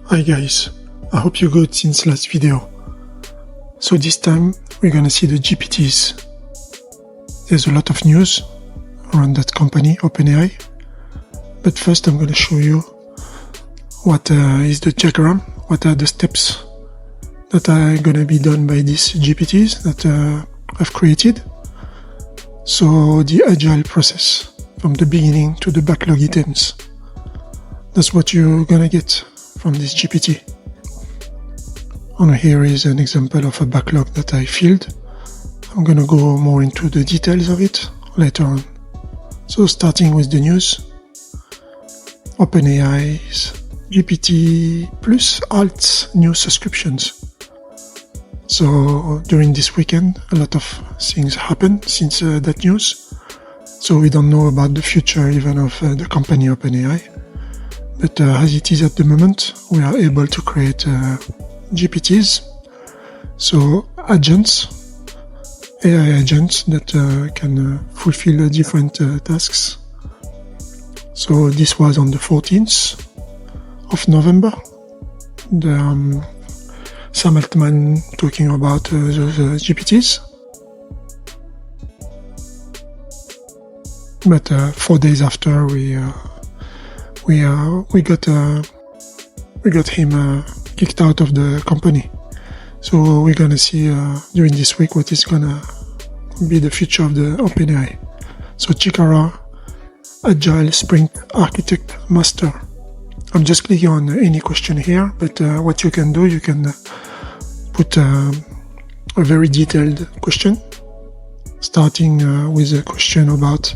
Hi guys, I hope you're good since last video. So this time we're gonna see the GPTs. There's a lot of news around that company, OpenAI. But first I'm gonna show you what is the diagram, what are the steps that are gonna be done by these GPTs that I've created. So the Agile process from the beginning to the backlog items. That's what you're gonna get from this GPT. And here is an example of a backlog that I filled. I'm gonna go more into the details of it later on. So starting with the news, OpenAI's GPT plus alt new subscriptions. So during this weekend, a lot of things happened since that news. So we don't know about the future even of the company OpenAI. But as it is at the moment, we are able to create GPTs, so agents, AI agents that can fulfill different tasks. So this was on the 14th of November. Sam Altman talking about those GPTs. But 4 days after, we got him kicked out of the company. So we're gonna see during this week what is gonna be the future of the OpenAI. So Chikara, Agile Sprint Architect Master. I'm just clicking on any question here, but what you can do, you can put a very detailed question, starting with a question about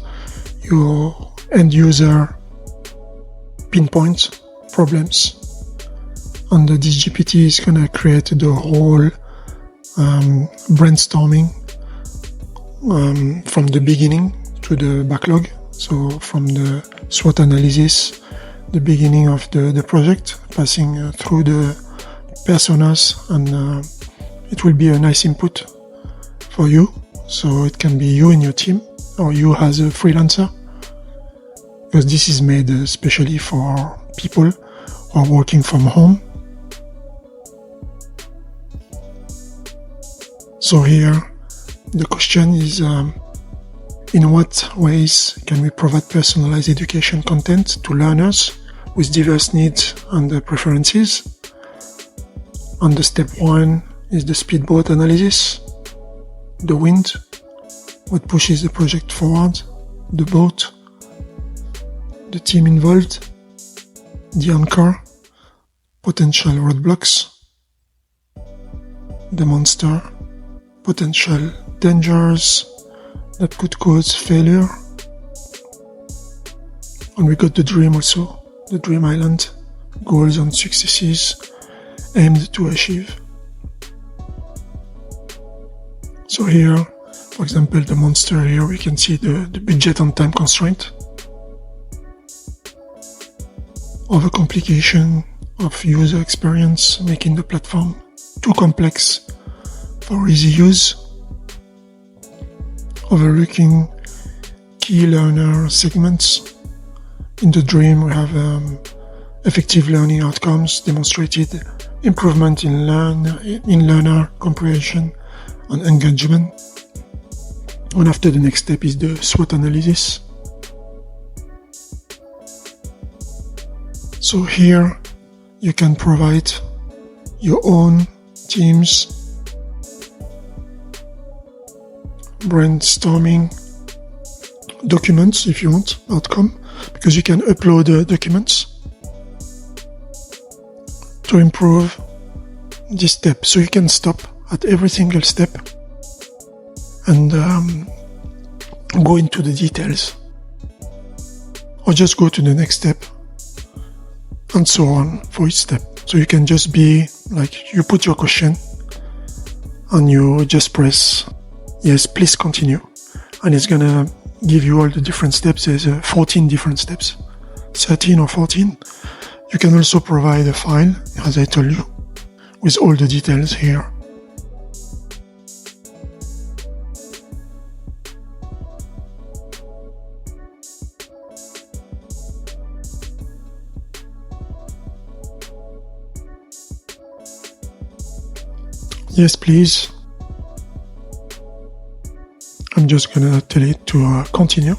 your end user pinpoint problems. And this GPT is going to create the whole brainstorming from the beginning to the backlog. So from the SWOT analysis, the beginning of the project, passing through the personas, and it will be a nice input for you. So it can be you and your team, or you as a freelancer, because this is made especially for people who are working from home. So here, the question is, in what ways can we provide personalized education content to learners with diverse needs and preferences? And the step 1 is the speedboat analysis, the wind, what pushes the project forward, the boat, the team involved, the anchor, potential roadblocks, the monster, potential dangers that could cause failure. And we got the dream also, the dream island, goals and successes aimed to achieve. So here, for example, the monster here, we can see the budget and time constraint. Overcomplication of user experience, making the platform too complex for easy use. Overlooking key learner segments. In the dream, we have effective learning outcomes, demonstrated improvement in learner comprehension and engagement. And after, the next step is the SWOT analysis. So here you can provide your own teams brainstorming documents if you want outcome, because you can upload documents to improve this step. So you can stop at every single step and go into the details, or just go to the next step, and so on for each step. So you can just be like, you put your question and you just press yes, please continue, and it's gonna give you all the different steps. There's 14 different steps, 13 or 14. You can also provide a file, as I told you, with all the details here. Yes, please. I'm just gonna tell it to continue.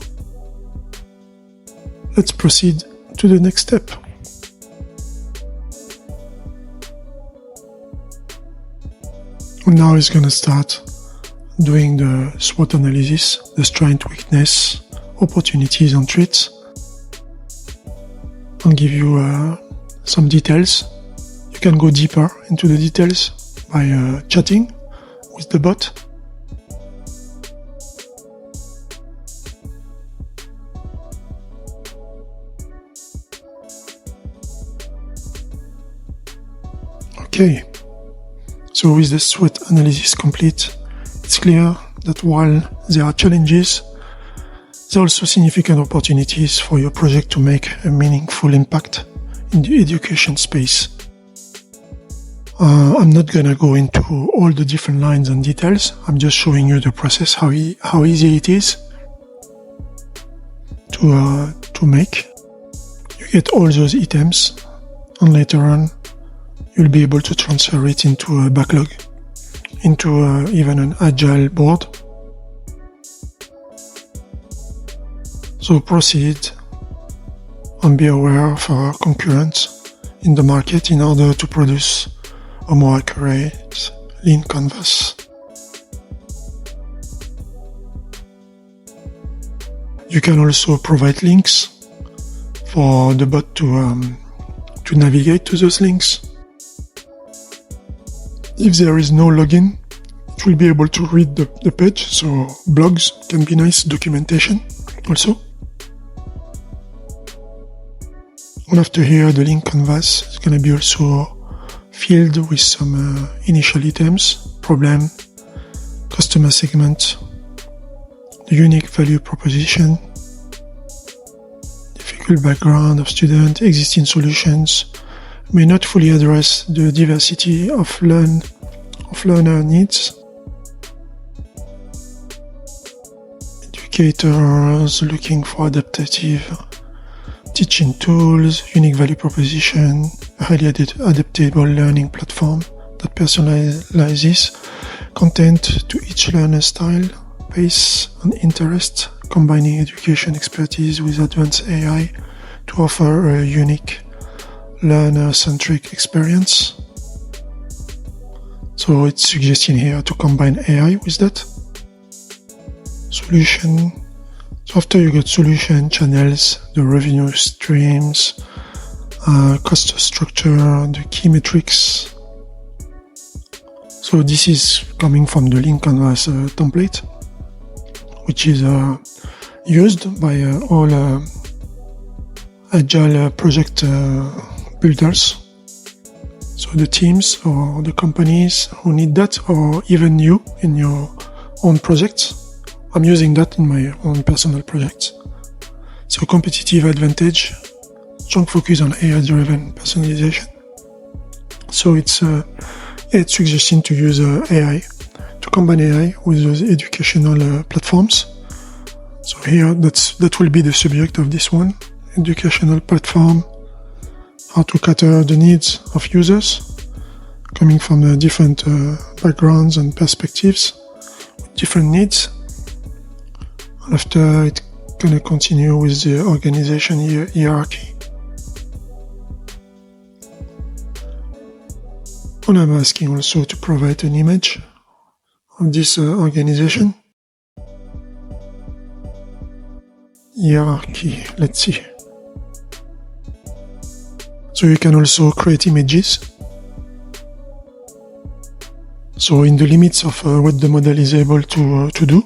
Let's proceed to the next step. Now it's gonna start doing the SWOT analysis, the strength, weakness, opportunities and threats, and give you some details. You can go deeper into the details by chatting with the bot. Okay, so with the SWOT analysis complete, it's clear that while there are challenges, there are also significant opportunities for your project to make a meaningful impact in the education space. I'm not gonna go into all the different lines and details. I'm just showing you the process, how easy it is to make. You get all those items, and later on, you'll be able to transfer it into a backlog, into even an Agile board. So proceed and be aware of our concurrents in the market in order to produce a more accurate, lean canvas. You can also provide links for the bot to navigate to those links. If there is no login, it will be able to read the page, so blogs can be nice, documentation also. And after here, the link canvas is going to be also filled with some initial items, problem, customer segment, the unique value proposition, difficult background of student, existing solutions, may not fully address the diversity of learner needs. Educators looking for adaptive teaching tools, unique value proposition, a highly adaptable learning platform that personalizes content to each learner style, pace, and interest, combining education expertise with advanced AI to offer a unique learner-centric experience. So it's suggesting here to combine AI with that. Solution. So after you get solution, channels, the revenue streams, cost structure, the key metrics. So this is coming from the link canvas template, which is used by all Agile project builders. So the teams or the companies who need that, or even you in your own projects. I'm using that in my own personal projects. So competitive advantage, strong focus on AI-driven personalization. So it's suggesting to use AI, to combine AI with those educational platforms. So here, that will be the subject of this one. Educational platform, how to cater the needs of users coming from different backgrounds and perspectives with different needs. And after, it's going to continue with the organization hierarchy. And I'm asking also to provide an image of this organization. Hierarchy, let's see. So you can also create images. So in the limits of what the model is able to do.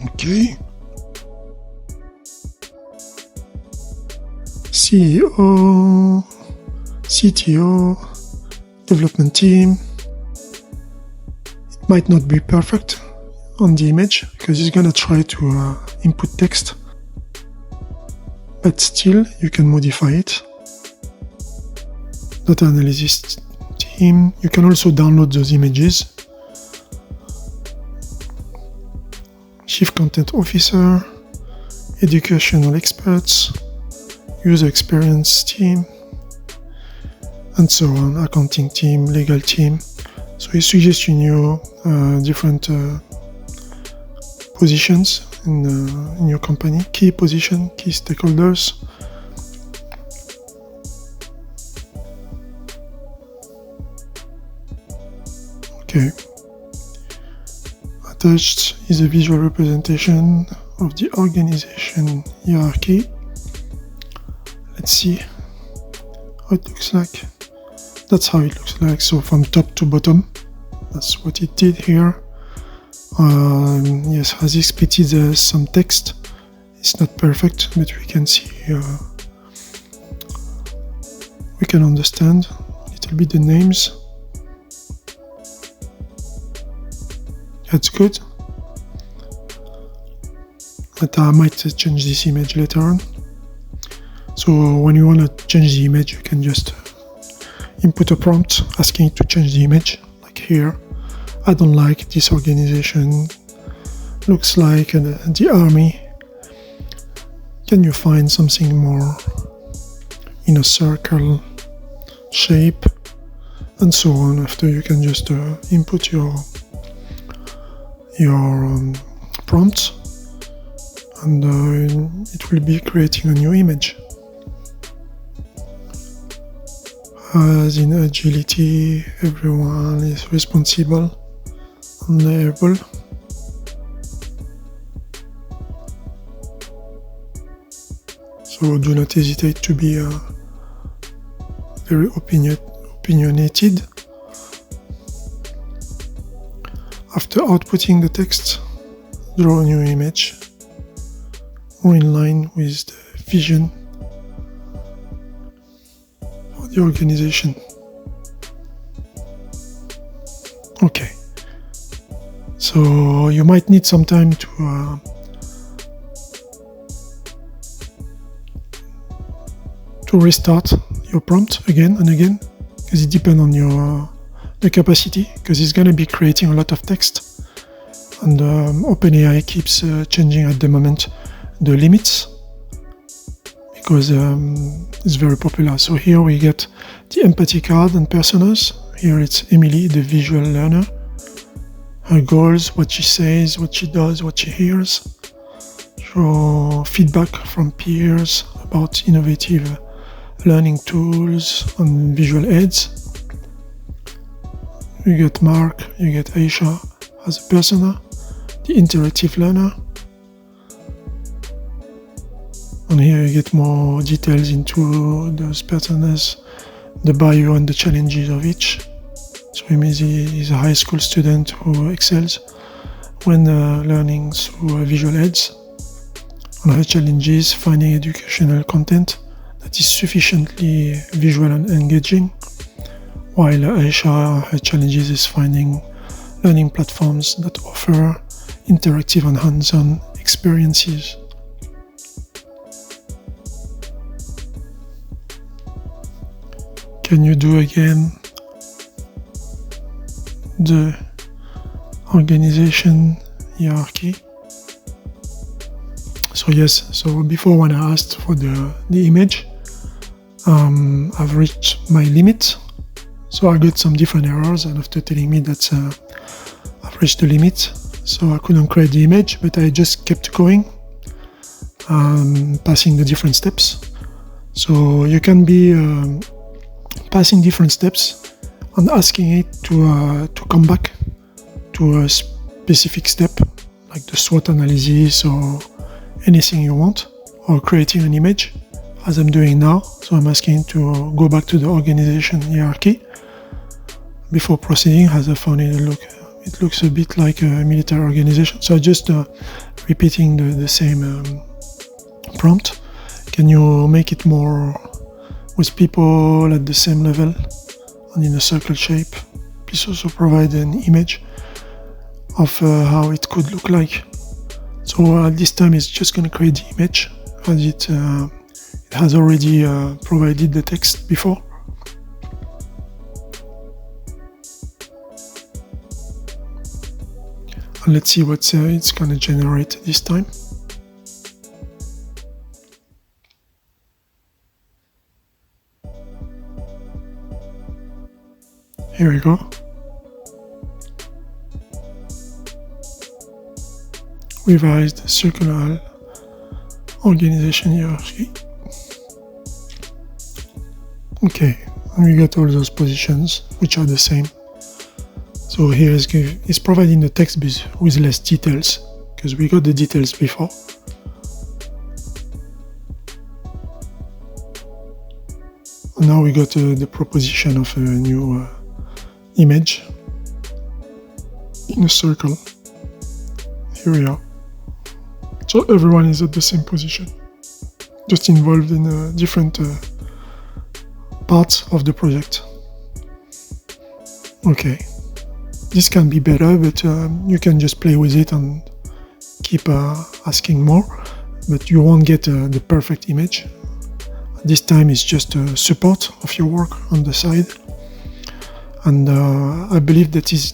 Okay. CEO, CTO, development team. It might not be perfect on the image because it's gonna try to input text, but still you can modify it. Data analysis team. You can also download those images chief content officer, educational experts, user experience team, and so on, accounting team, legal team. So he suggests different positions in your company, key position, key stakeholders. Okay. Attached is a visual representation of the organization hierarchy. Let's see how it looks like. That's how it looks like. So from top to bottom, that's what it did here. Yes, has expected some text. It's not perfect, but we can see, we can understand a little bit the names. That's good. But I might change this image later on. So when you want to change the image, you can just input a prompt asking it to change the image, like here. I don't like this organization. Looks like the army. Can you find something more in a circle shape? And so on. After you can just input your prompt, and it will be creating a new image. As in agility, everyone is responsible and liable. So do not hesitate to be very opinionated. After outputting the text, draw a new image more in line with the vision of the organization. Okay, so you might need some time to restart your prompt again and again, because it depends on the capacity, because it's going to be creating a lot of text, and OpenAI keeps changing at the moment the limits, because it's very popular. So here we get the empathy card and personas. Here it's Emily, the visual learner, her goals, what she says, what she does, what she hears. So feedback from peers about innovative learning tools and visual aids. You get Mark, you get Aisha as a persona, the interactive learner. And here you get more details into those personas, the bio and the challenges of each. So he's a high school student who excels when learning through visual aids. And her challenges, finding educational content that is sufficiently visual and engaging, while Aisha, her challenges is finding learning platforms that offer interactive and hands-on experiences. Can you do again the organization hierarchy? So yes, so before when I asked for the image, I've reached my limit. So I got some different errors, and after telling me that I've reached the limit, so I couldn't create the image, but I just kept going, passing the different steps. So you can be passing different steps and asking it to come back to a specific step, like the SWOT analysis or anything you want, or creating an image, as I'm doing now. So I'm asking to go back to the organization hierarchy before proceeding, as I found it looks a bit like a military organization. So just repeating the same prompt. Can you make it more with people at the same level and in a circle shape? Please also provide an image of how it could look like. So at this time it's just going to create the image, as it has already provided the text before. And let's see what it's going to generate this time. Here we go. Revised circular organization hierarchy. Okay, and we got all those positions which are the same. So here is providing the text with less details because we got the details before. And now we got the proposition of a new image in a circle. Here we are. So everyone is at the same position, just involved in different parts of the project. Okay, this can be better, but you can just play with it and keep asking more, but you won't get the perfect image. This time it's just support of your work on the side. And I believe that it's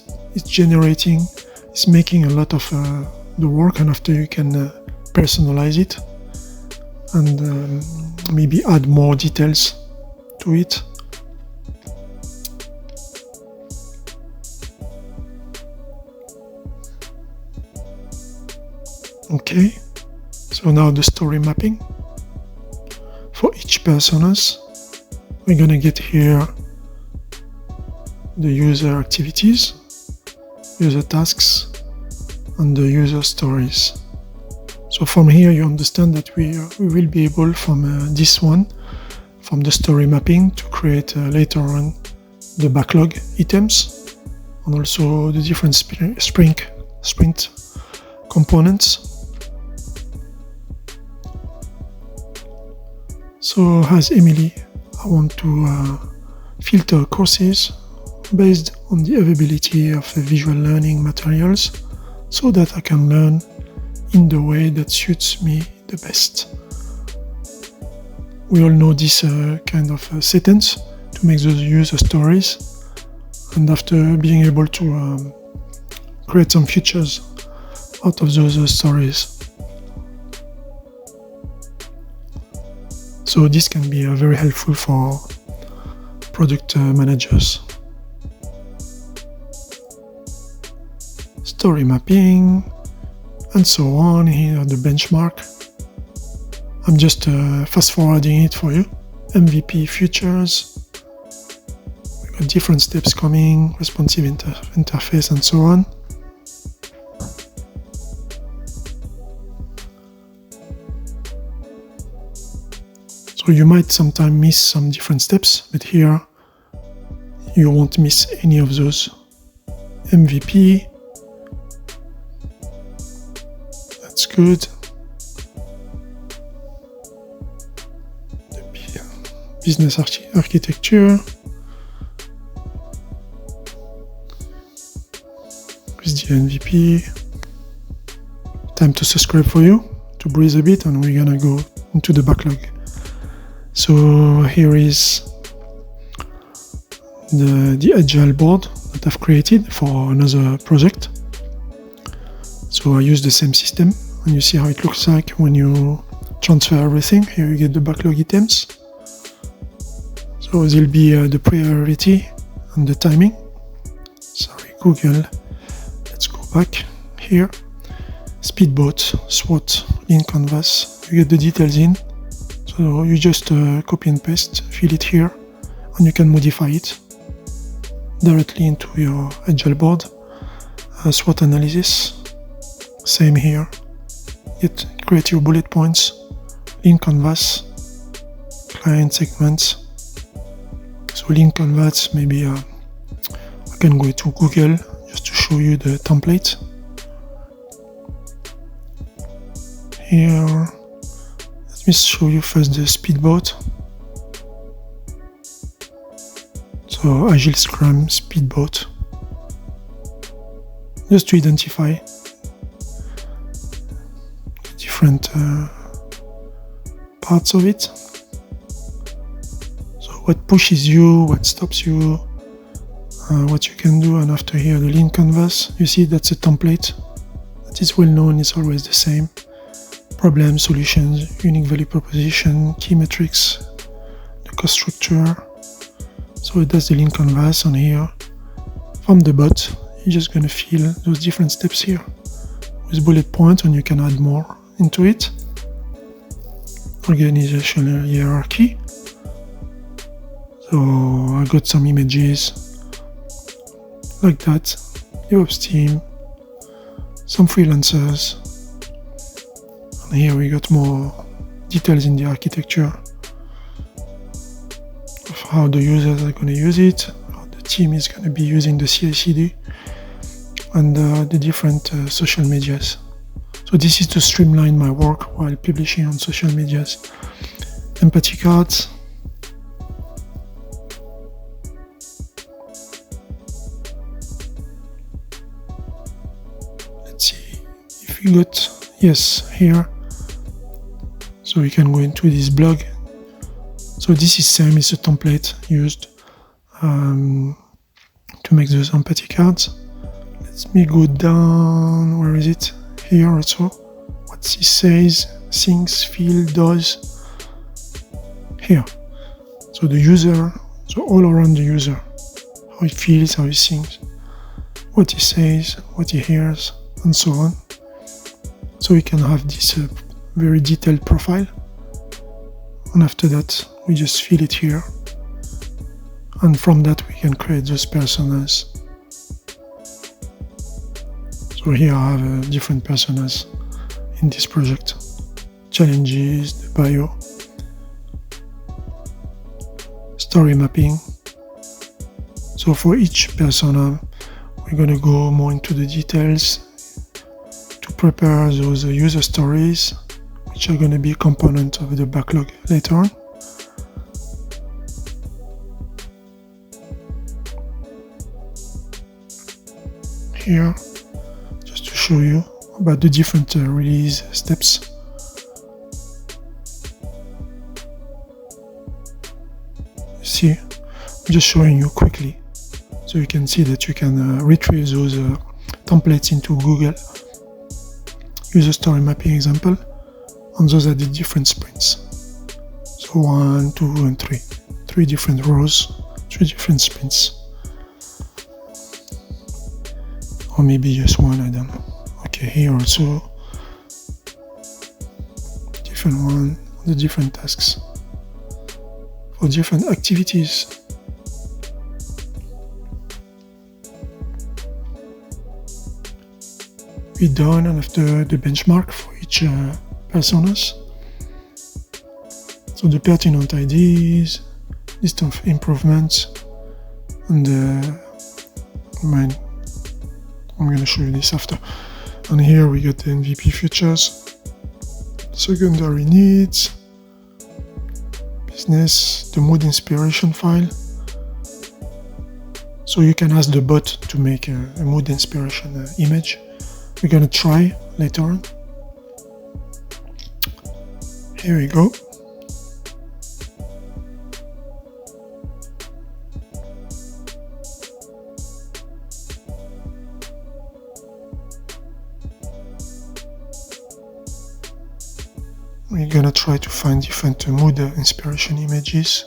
making a lot of the work, and after you can personalize it and maybe add more details to it. Okay, so now the story mapping. For each personas, we're gonna get here the user activities, user tasks, and the user stories. So from here you understand that we will be able from this one, from the story mapping, to create later on the backlog items and also the different sprint components. So as Emily, I want to filter courses based on the availability of visual learning materials so that I can learn in the way that suits me the best. We all know this kind of sentence to make those user stories, and after being able to create some features out of those stories. So this can be very helpful for product managers. Story mapping, and so on. Here are the benchmark. I'm just fast forwarding it for you. MVP features. We got different steps coming, responsive interface, and so on. So you might sometimes miss some different steps, but here you won't miss any of those. MVP. That's good. The business architecture. With the MVP. Time to subscribe for you, to breathe a bit, and we're gonna go into the backlog. So here is the Agile board that I've created for another project. So I use the same system, and you see how it looks like when you transfer everything. Here you get the backlog items. So there'll be the priority and the timing. Sorry, Google. Let's go back here. Speedboat, SWOT, Lean Canvas. You get the details in. So you just copy and paste, fill it here, and you can modify it directly into your Agile board. SWOT analysis. Same here. Create your bullet points, Lean Canvas, client segments. So Lean Canvas, maybe I can go to Google just to show you the template. Here, let me show you first the speedboat. So Agile Scrum speedboat. Just to identify different parts of it. So what pushes you, what stops you, what you can do, and after here the Lean Canvas. You see that's a template What is well known is always the same. Problem, solutions, unique value proposition, key metrics, the cost structure. So that's the link canvas on here. From the bot, you're just going to fill those different steps here with bullet points, and you can add more into it. Organizational hierarchy. So I got some images like that. DevOps team, some freelancers. And here we got more details in the architecture of how the users are going to use it, how the team is going to be using the CI/CD, and the different social medias. So this is to streamline my work while publishing on social medias. Empathy cards. Let's see if we got, yes, here. So we can go into this blog. So this is same, it's a template used to make those empathy cards. Let me go down, where is it? Here also, what he says, thinks, feel, does. Here. So the user, so all around the user, how he feels, how he thinks, what he says, what he hears, and so on. So we can have this very detailed profile. And after that, we just fill it here. And from that, we can create those personas. So here I have different personas in this project. Challenges, the bio, story mapping. So for each persona, we're going to go more into the details to prepare those user stories, which are going to be a component of the backlog later on. Here, just to show you about the different release steps. See, I'm just showing you quickly, so you can see that you can retrieve those templates into Google. User story mapping example, and those are the different sprints. So 1, 2, and 3. 3 different rows, 3 different sprints. Or maybe just one, I don't know. Okay, here also, different one, the different tasks for different activities. We're done, and after the benchmark for each personas. So the pertinent IDs, list of improvements, and I'm going to show you this after. And here we got the MVP features, secondary needs, business, the mood inspiration file. So you can ask the bot to make a mood inspiration image. We're going to try later on. Here we go. We're gonna try to find different mood inspiration images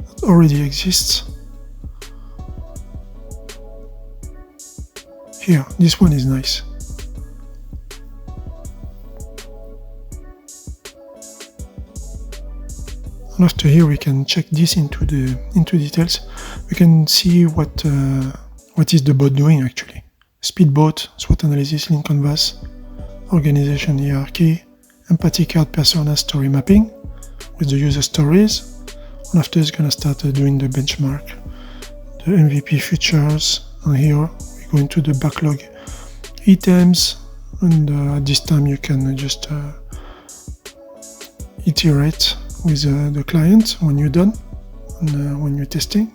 that already exist. Here, this one is nice. And after here, we can check this into details. We can see what is the bot doing actually. Speedboat, SWOT analysis, link canvas, organization hierarchy, empathy card persona story mapping with the user stories. And after it's going to start doing the benchmark, the MVP features, and here we go into the backlog items, and at this time you can just iterate with the client when you're done and when you're testing.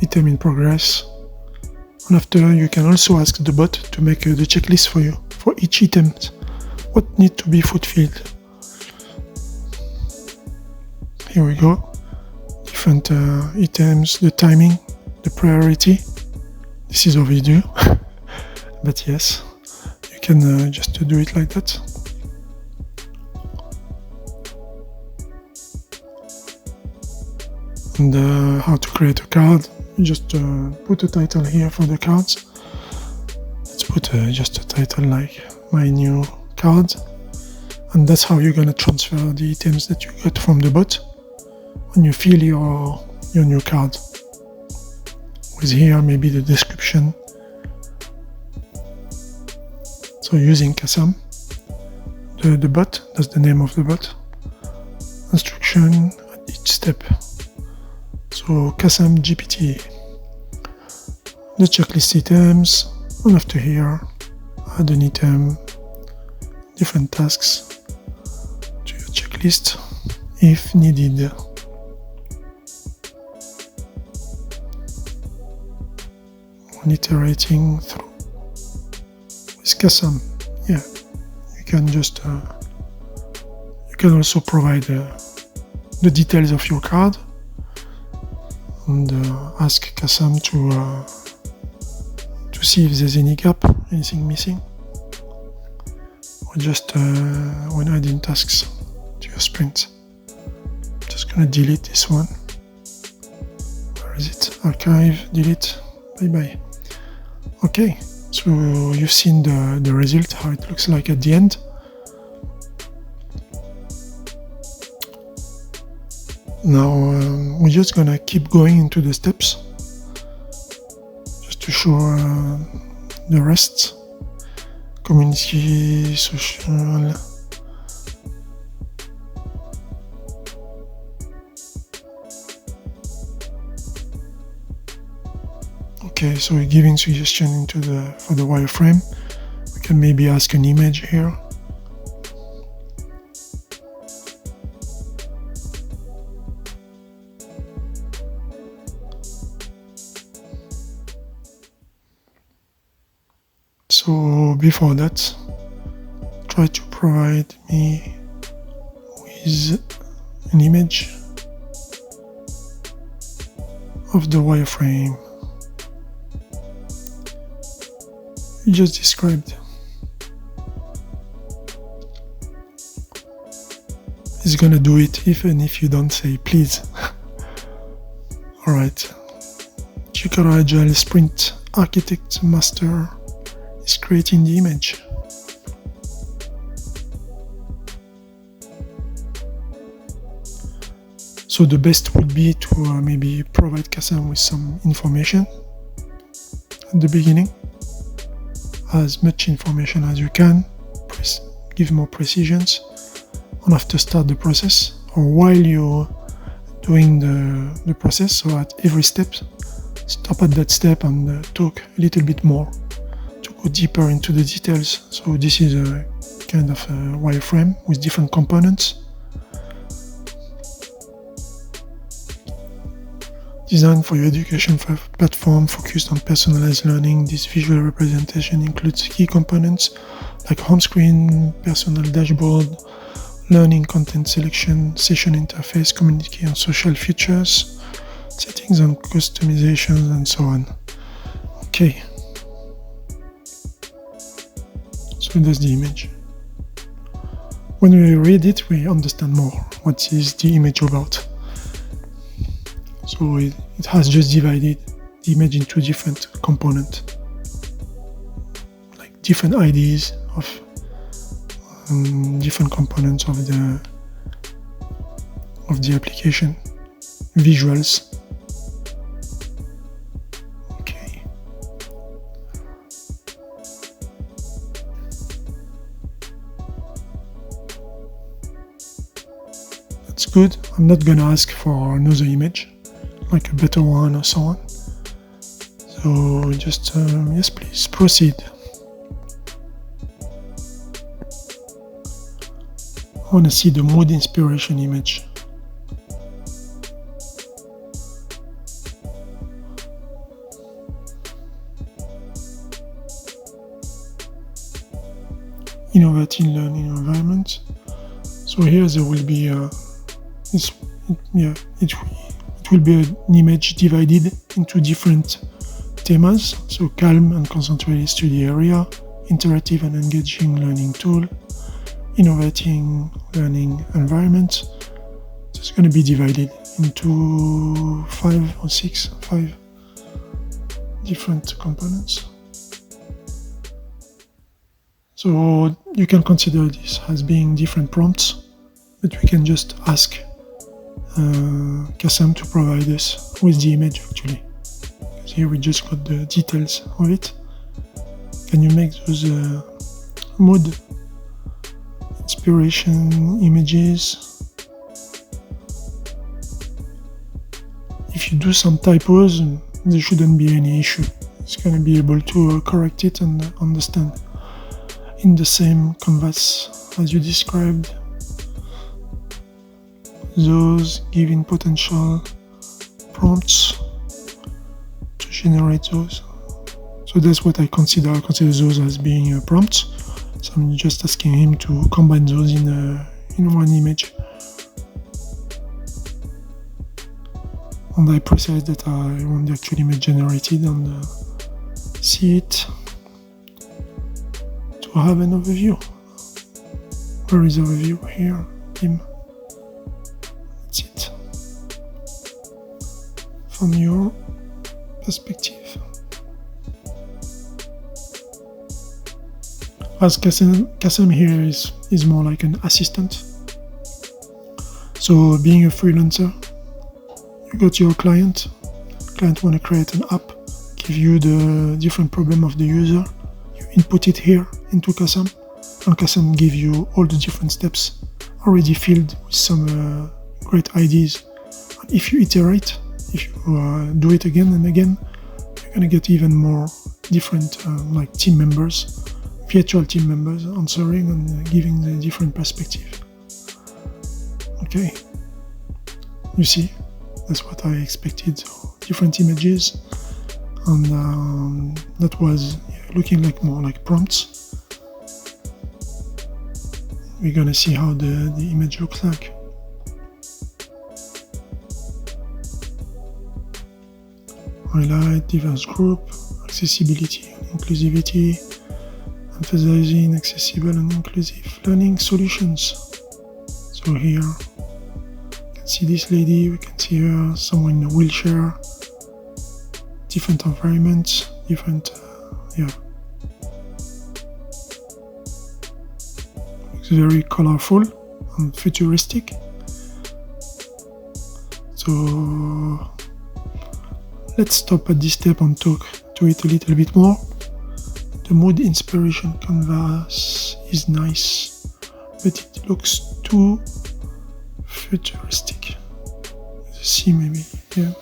Item in progress. And after, you can also ask the bot to make the checklist for you for each item. What needs to be fulfilled? Here we go. Different items, the timing, the priority, This is overdue, but yes, you can just do it like that. And how to create a card. You just put a title here for the cards. Let's put just a title like my new card. And that's how you're going to transfer the items that you got from the bot when you fill your new card. With here maybe the description. So using CASAM, the bot, that's the name of the bot. Instruction at each step. So CASAM GPT. The checklist items, and after here, add an item, different tasks to your checklist if needed. When iterating through with CASAM, yeah, you can just you can also provide the details of your card and ask CASAM to see if there's any gap, anything missing, or just when adding tasks to your sprint. I'm just gonna delete this one. Where is it? Archive, delete, bye. Okay, so you've seen the result, how it looks like at the end. Now we're just gonna keep going into the steps just to show the rest. Community, social. Okay, so we're giving suggestion for the wireframe. We can maybe ask an image here. So before that, try to provide me with an image of the wireframe you just described. It's gonna do it even if you don't say please. Alright. Chicago Agile Sprint Architect Master is creating the image. So the best would be to maybe provide CASAM with some information at the beginning, as much information as you can, give more precisions, and after start the process, or while you're doing the process, so at every step, stop at that step and talk a little bit more to go deeper into the details. So this is a kind of a wireframe with different components. Designed for your education platform focused on personalized learning, this visual representation includes key components like home screen, personal dashboard, learning content selection, session interface, community and social features, settings and customizations, and so on. Okay. So that's the image. When we read it, we understand more what is the image about. So it has just divided the image into different components, like different IDs of different components of the application, visuals. Okay. That's good. I'm not gonna ask for another image, like a better one or so on. So just, yes please, proceed. I want to see the mood inspiration image. Innovative learning environment. So here there will be it will be an image divided into different themes, so calm and concentrated study area, interactive and engaging learning tool, innovating learning environment. So it's going to be divided into 5 different components. So you can consider this as being different prompts, but we can just ask CASAM to provide us with the image actually. Because here we just got the details of it. Can you make those mood, inspiration images? If you do some typos, there shouldn't be any issue. It's going to be able to correct it and understand in the same canvas as you described. Those giving potential prompts to generate those. So that's what I consider. I consider those as being prompts. So I'm just asking him to combine those in one image. And I precise that I want the actual image generated and see it to have an overview. Where is the overview? Here, him. That's it. From your perspective. As CASAM here is more like an assistant. So being a freelancer, you got your client want to create an app, give you the different problem of the user, you input it here into CASAM, and CASAM give you all the different steps already filled with some great ideas. And if you iterate, if you do it again and again, you're going to get even more different like team members, virtual team members answering and giving the different perspective. Okay, you see, that's what I expected. So different images, and that was looking like more like prompts. We're gonna see how the image looks like. Highlight diverse group, accessibility and inclusivity, emphasizing accessible and inclusive learning solutions. So here, you can see this lady, we can see her, someone in a wheelchair, different environments, different, It's very colorful and futuristic. So let's stop at this step and talk to it a little bit more. The mood inspiration canvas is nice, but it looks too futuristic. See, maybe, yeah.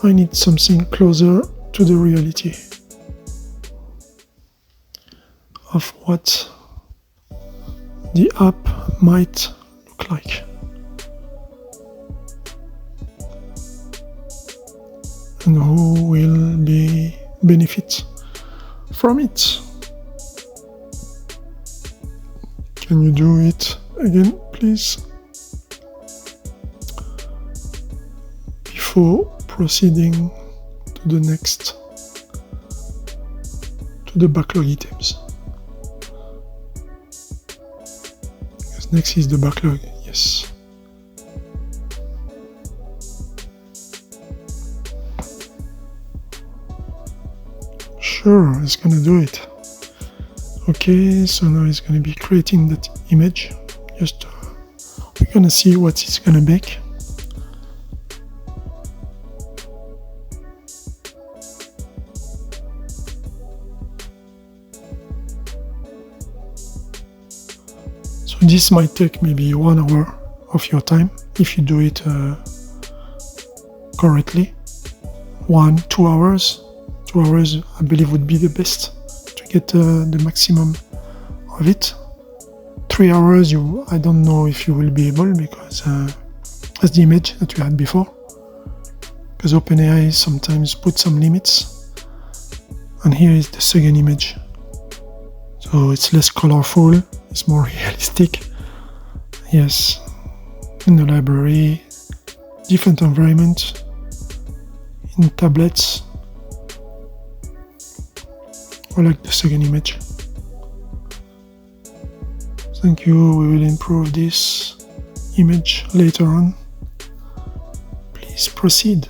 I need something closer to the reality of what the app might look like. And who will be benefit from it. Can you do it again, please? Before proceeding to the next, to the backlog items. Because next is the backlog, yes. Sure, it's gonna do it. Okay, so now it's gonna be creating that image. Just we're gonna see what it's gonna make. So this might take maybe 1 hour of your time if you do it correctly. 1-2 hours. 2 hours, I believe, would be the best to get the maximum of it. 3 hours, I don't know if you will be able, because that's the image that we had before. Because OpenAI sometimes put some limits. And here is the second image. So it's less colorful, it's more realistic. Yes, in the library, different environment, in tablets. I like the second image. Thank you, we will improve this image later on. Please proceed.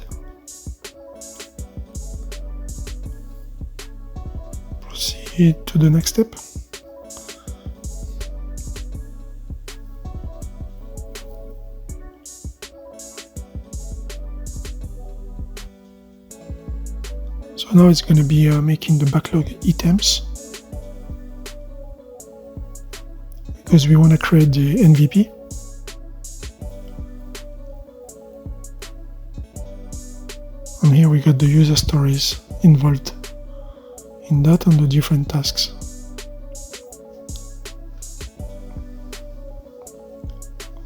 Proceed to the next step. So now it's going to be making the backlog items, because we want to create the MVP. And here we got the user stories involved in that and the different tasks.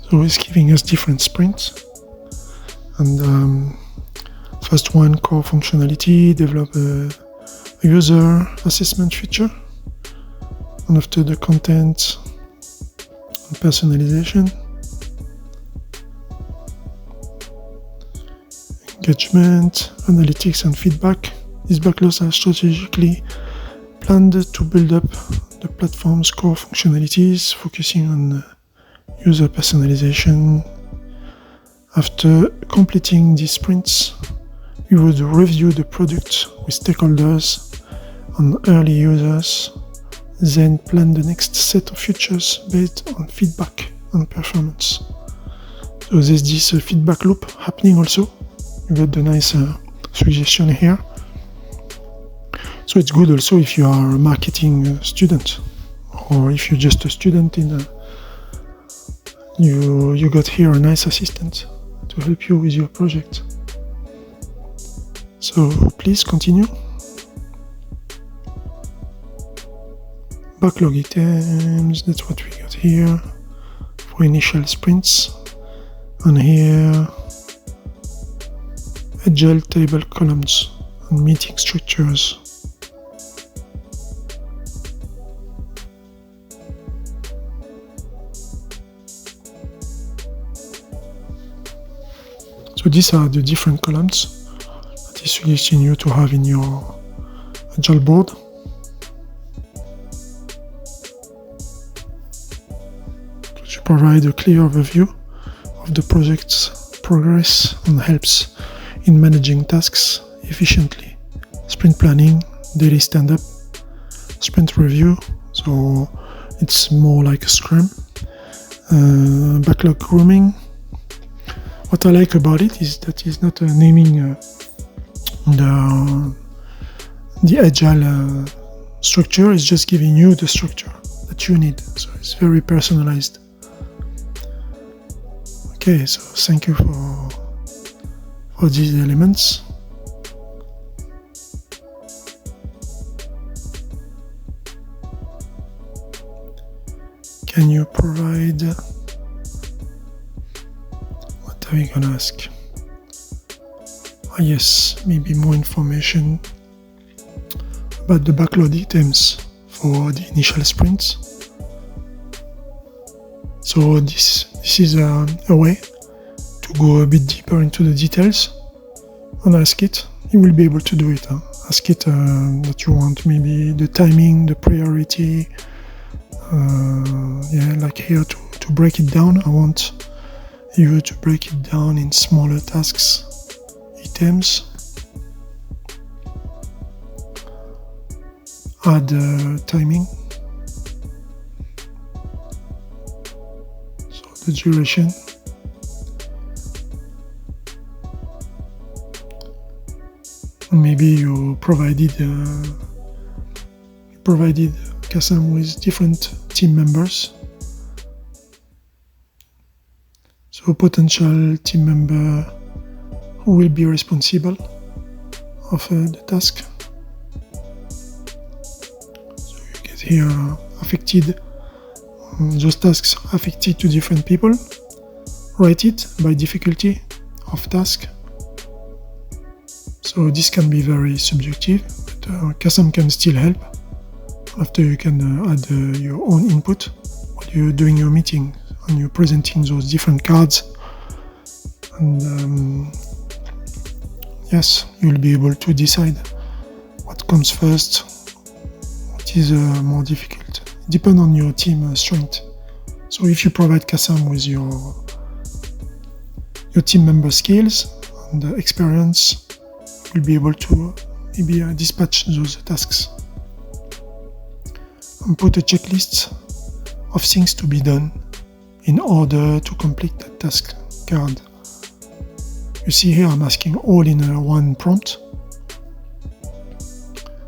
So it's giving us different sprints. And first one, core functionality, develop a user assessment feature. And after the content and personalization. Engagement, analytics and feedback. These backlogs are strategically planned to build up the platform's core functionalities, focusing on user personalization. After completing these sprints, we would review the product with stakeholders and early users, then plan the next set of features based on feedback and performance. So there's this feedback loop happening also. You got the nice suggestion here. So it's good also if you are a marketing student, or if you're just a student in you got here a nice assistant to help you with your project. So please continue. Backlog items, that's what we got here for initial sprints. And here, Agile table columns and meeting structures. So these are the different columns that is suggesting you to have in your Agile board. To provide a clear overview of the project's progress and helps in managing tasks efficiently. Sprint planning, daily stand-up, sprint review, so it's more like a scrum. Backlog grooming. What I like about it is that it's not naming the Agile structure, it's just giving you the structure that you need. So it's very personalized. Okay, so thank you for these elements. Can you provide, what are we gonna ask? Yes, maybe more information about the backlog items for the initial sprints. So this is a way to go a bit deeper into the details and ask it. You will be able to do it. Ask it that you want maybe the timing, the priority. Like here to break it down. I want you to break it down in smaller tasks, items. Add timing. So the duration. Maybe you provided CASAM with different team members. So potential team member who will be responsible of the task. So you get here affected, those tasks affected to different people. Write it by difficulty of task. So this can be very subjective, but CASAM can still help. After you can add your own input while you're doing your meeting and you're presenting those different cards. And yes, you'll be able to decide what comes first, what is more difficult. It depends on your team strength. So if you provide CASAM with your team member skills and experience, you'll be able to maybe dispatch those tasks and put a checklist of things to be done in order to complete that task card. You see here I'm asking all in one prompt.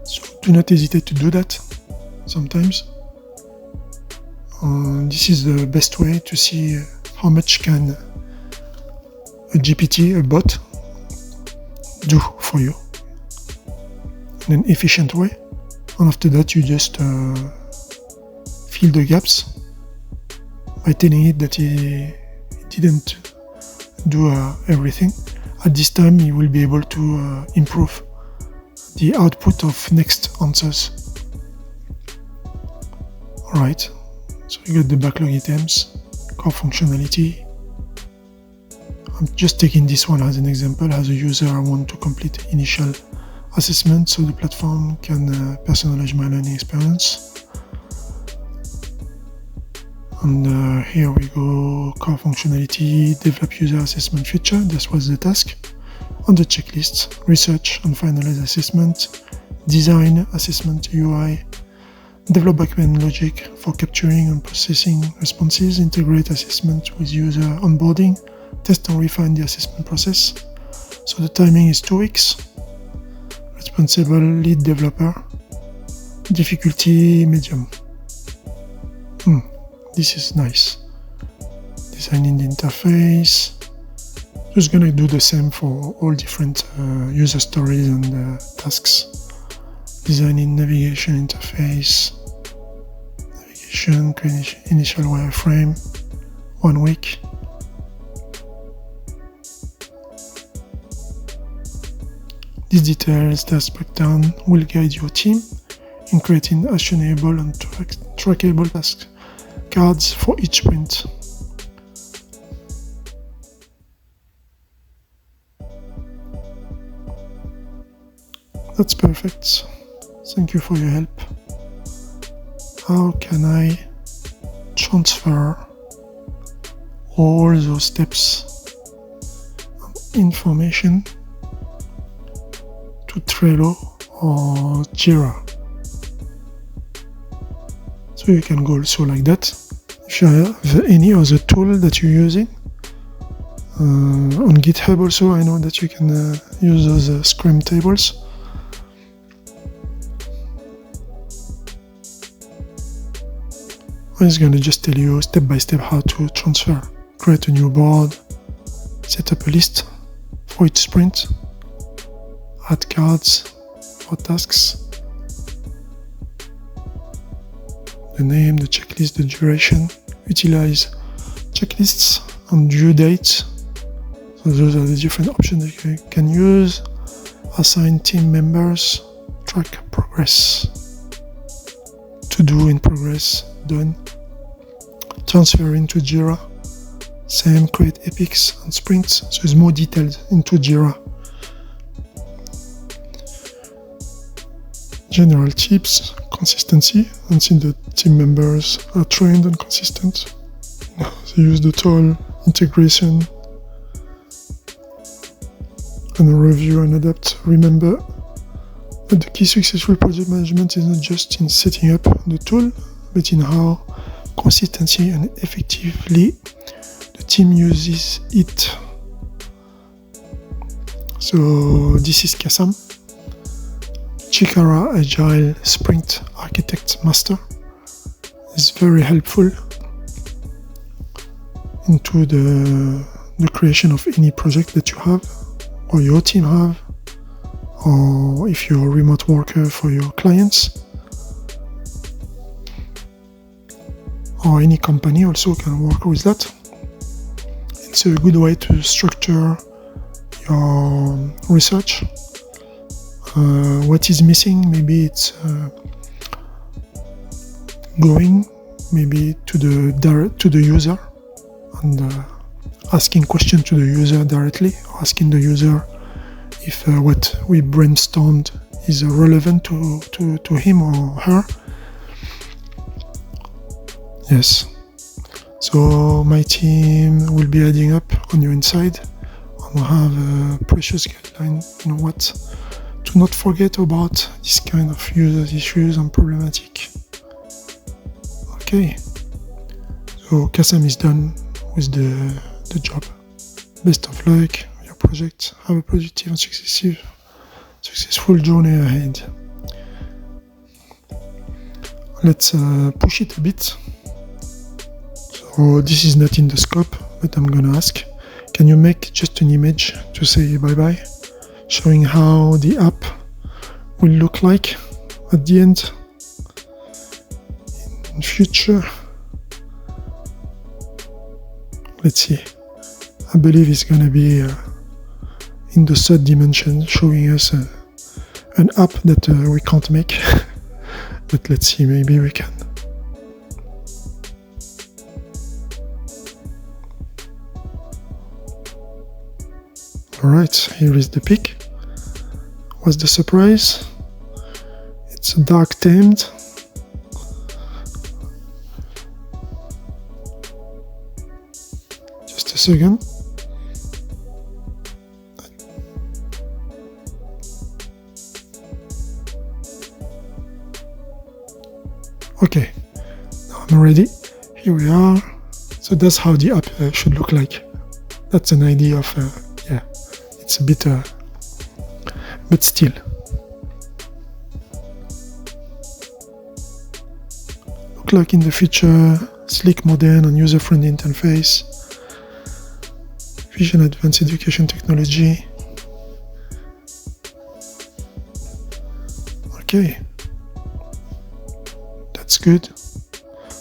So do not hesitate to do that sometimes. This is the best way to see how much can a GPT, a bot, do for you in an efficient way. And after that you just fill the gaps by telling it that it didn't do everything. At this time, you will be able to improve the output of next answers. Alright, so you got the backlog items, core functionality. I'm just taking this one as an example. As a user, I want to complete initial assessment so the platform can personalize my learning experience. And here we go, core functionality, develop user assessment feature, this was the task. On the checklist, research and finalize assessment, design assessment UI, develop backend logic for capturing and processing responses, integrate assessment with user onboarding, test and refine the assessment process. So the timing is 2 weeks. Responsible lead developer, difficulty medium. This is nice. Designing the interface. Just gonna do the same for all different user stories and tasks. Designing navigation interface. Navigation, create initial wireframe. 1 week. These details, task breakdown will guide your team in creating actionable and trackable tasks. Cards for each sprint. That's perfect. Thank you for your help. How can I transfer all those steps of information to Trello or Jira? So you can go also like that. If you have any other tool that you're using, on GitHub also I know that you can use those Scrum tables. I'm going to just tell you step by step how to transfer. Create a new board, set up a list for each sprint, add cards for tasks, the name, the checklist, the duration, utilize checklists and due dates. So those are the different options that you can use. Assign team members, track progress, to do in progress, done. Transfer into Jira, same, create epics and sprints, so it's more detailed into Jira. General tips, consistency, and see the team members are trained and consistent. They use the tool, integration, and review and adapt. Remember that the key successful project management is not just in setting up the tool, but in how consistently and effectively the team uses it. So this is CASAM, Chikara Agile Sprint Architect Master. It's very helpful into the creation of any project that you have or your team have, or if you're a remote worker for your clients, or any company also can work with that. It's a good way to structure your research. What is missing? Maybe it's going maybe to the user and asking questions to the user directly, or asking the user if what we brainstormed is relevant to him or her. Yes. So my team will be adding up on your inside, and we'll have a precious guideline in what to not forget about this kind of user issues and problematic. Okay. So CASAM is done with the job. Best of luck with your project. Have a productive and successful journey ahead. Let's push it a bit. So this is not in the scope, but I'm gonna ask, can you make just an image to say bye-bye, showing how the app will look like at the end in future? Let's see. I believe it's gonna be in the third dimension, showing us an app that we can't make. But let's see, maybe we can. Alright, here is the pic. What's the surprise? It's dark themed. Just a second. Okay, now I'm ready. Here we are. So that's how the app should look like. That's an idea of, yeah, it's a bit, but still. Look like in the future, sleek, modern and user-friendly interface. Vision advanced education technology. Okay. That's good.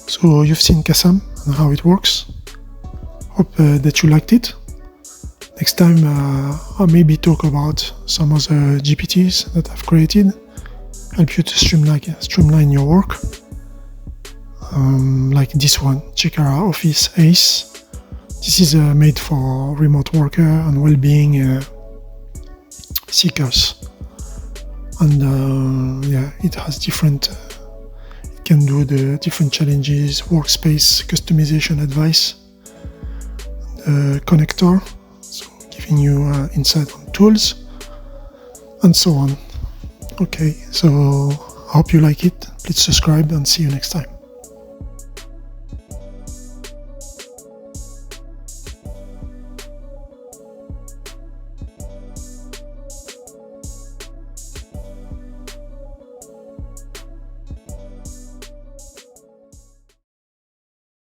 So you've seen CASAM and how it works. Hope that you liked it. Next time I'll maybe talk about some other GPTs that I've created, help you to streamline your work. Like this one, check our Office Ace. This is made for remote worker and well-being seekers. And yeah, it has different, it can do the different challenges, workspace, customization advice, connector, so giving you insight on tools, and so on. Okay, so I hope you like it. Please subscribe and see you next time.